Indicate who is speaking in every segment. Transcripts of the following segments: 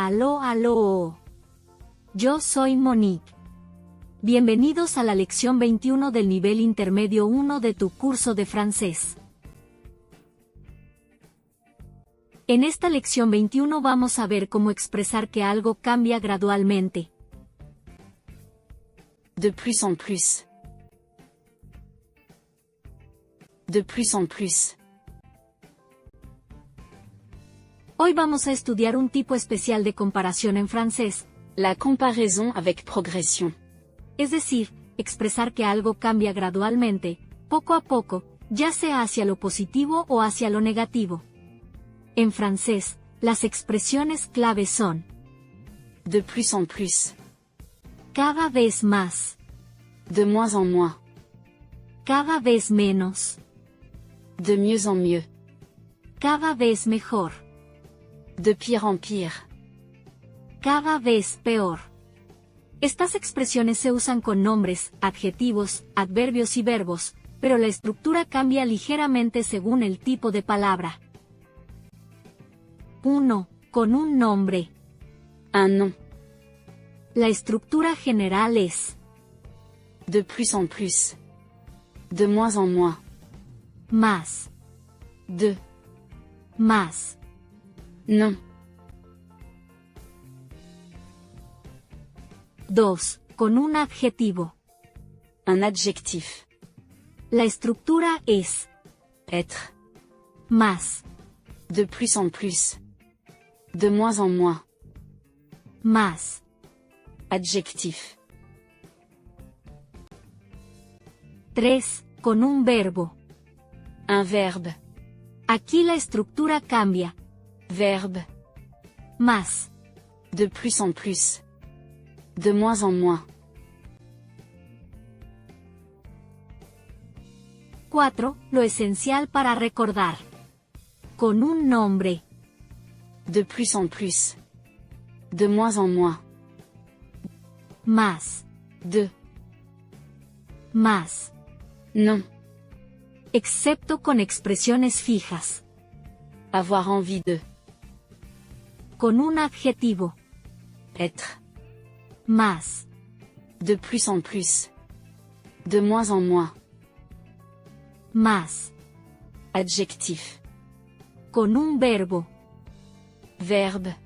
Speaker 1: Aló, aló. Yo soy Monique. Bienvenidos a la lección 21 del nivel intermedio 1 de tu curso de francés. En esta lección 21 vamos a ver cómo expresar que algo cambia gradualmente.
Speaker 2: De plus en plus. De plus en plus.
Speaker 1: Hoy vamos a estudiar un tipo especial de comparación en francés.
Speaker 2: La comparaison avec progression.
Speaker 1: Es decir, expresar que algo cambia gradualmente, poco a poco, ya sea hacia lo positivo o hacia lo negativo. En francés, las expresiones clave son
Speaker 2: De plus en plus.
Speaker 1: cada vez más,
Speaker 2: De moins en moins.
Speaker 1: cada vez menos,
Speaker 2: De mieux en mieux.
Speaker 1: cada vez mejor,
Speaker 2: De pire en pire.
Speaker 1: cada vez peor. Estas expresiones se usan con nombres, adjetivos, adverbios y verbos, pero la estructura cambia ligeramente según el tipo de palabra. 1. Con un nombre.
Speaker 2: Un nom.
Speaker 1: La estructura general es
Speaker 2: De plus en plus. De moins en moins.
Speaker 1: más,
Speaker 2: De.
Speaker 1: más.
Speaker 2: Non.
Speaker 1: 2. Con un adjetivo.
Speaker 2: Un adjectif.
Speaker 1: La estructura es
Speaker 2: Être.
Speaker 1: más,
Speaker 2: De plus en plus. De moins en moins.
Speaker 1: más.
Speaker 2: Adjectif.
Speaker 1: 3. Con un verbo.
Speaker 2: Un verbe.
Speaker 1: Aquí la estructura cambia.
Speaker 2: Verbe.
Speaker 1: Más,
Speaker 2: De plus en plus. De moins en moins.
Speaker 1: 4. Lo esencial para recordar. Con un nombre.
Speaker 2: De plus en plus. De moins en moins.
Speaker 1: Más,
Speaker 2: De.
Speaker 1: más.
Speaker 2: Non.
Speaker 1: Excepto con expresiones fijas.
Speaker 2: Avoir envie de.
Speaker 1: Con un adjetivo.
Speaker 2: Être.
Speaker 1: Más,
Speaker 2: De plus en plus. De moins en moins.
Speaker 1: más.
Speaker 2: Adjectif.
Speaker 1: Con un verbo.
Speaker 2: Verbe.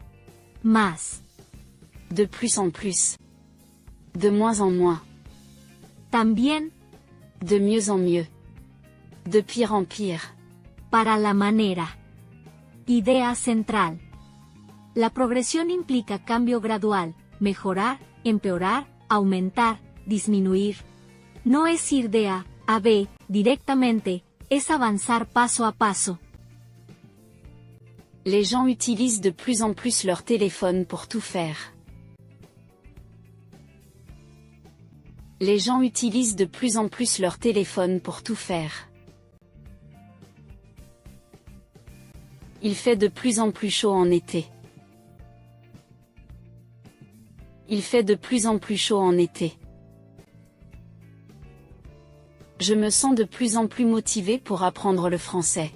Speaker 1: Más.
Speaker 2: De plus en plus. De moins en moins.
Speaker 1: También,
Speaker 2: De mieux en mieux. De pire en pire.
Speaker 1: para la manera. Idea central. La progresión implica cambio gradual, mejorar, empeorar, aumentar, disminuir. No es ir de A a B directamente, es avanzar paso a paso.
Speaker 2: Les gens utilisent de plus en plus leur téléphone pour tout faire. Les gens utilisent de plus en plus leur téléphone pour tout faire. Il fait de plus en plus chaud en été. Il fait de plus en plus chaud en été. Je me sens de plus en plus motivé pour apprendre le français.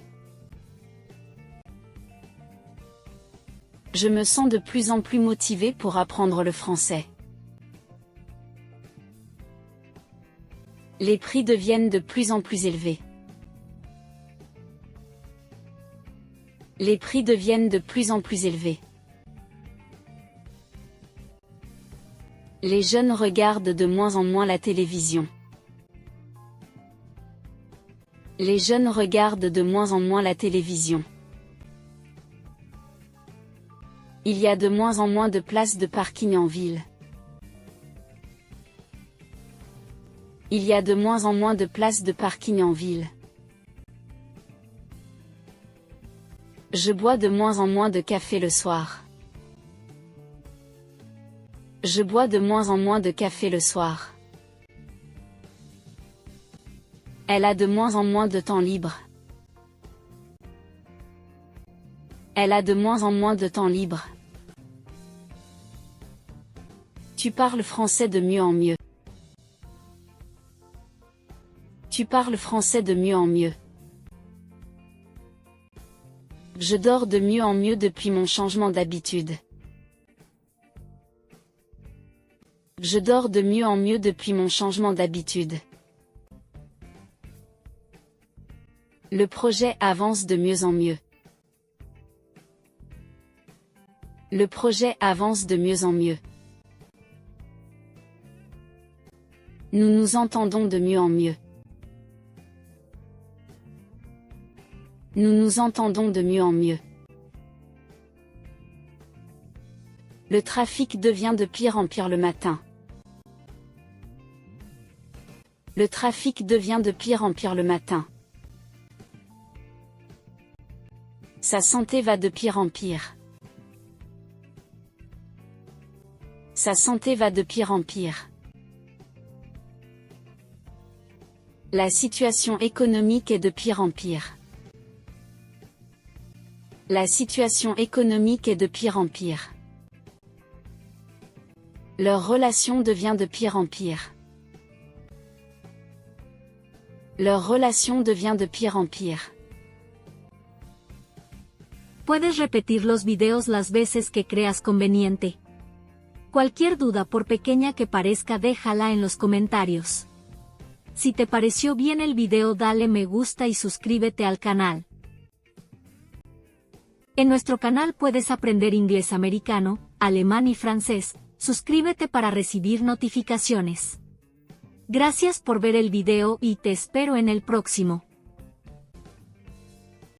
Speaker 2: Je me sens de plus en plus motivé pour apprendre le français. Les prix deviennent de plus en plus élevés. Les prix deviennent de plus en plus élevés. Les jeunes regardent de moins en moins la télévision. Les jeunes regardent de moins en moins la télévision. Il y a de moins en moins de places de parking en ville. Il y a de moins en moins de places de parking en ville. Je bois de moins en moins de café le soir. Je bois de moins en moins de café le soir. Elle a de moins en moins de temps libre. Elle a de moins en moins de temps libre. Tu parles français de mieux en mieux. Tu parles français de mieux en mieux. Je dors de mieux en mieux depuis mon changement d'habitude. Je dors de mieux en mieux depuis mon changement d'habitude. Le projet avance de mieux en mieux. Le projet avance de mieux en mieux. Nous nous entendons de mieux en mieux. Nous nous entendons de mieux en mieux. Le trafic devient de pire en pire le matin. Le trafic devient de pire en pire le matin. Sa santé va de pire en pire. Sa santé va de pire en pire. La situation économique est de pire en pire. La situation économique est de pire en pire. Leur relation devient de pire en pire. Leur relation devient de pire en pire.
Speaker 1: Puedes repetir los videos las veces que creas conveniente. Cualquier duda, por pequeña que parezca, déjala en los comentarios. Si te pareció bien el video, dale me gusta y suscríbete al canal. En nuestro canal puedes aprender inglés americano, alemán y francés. Suscríbete para recibir notificaciones. Gracias por ver el video y te espero en el próximo.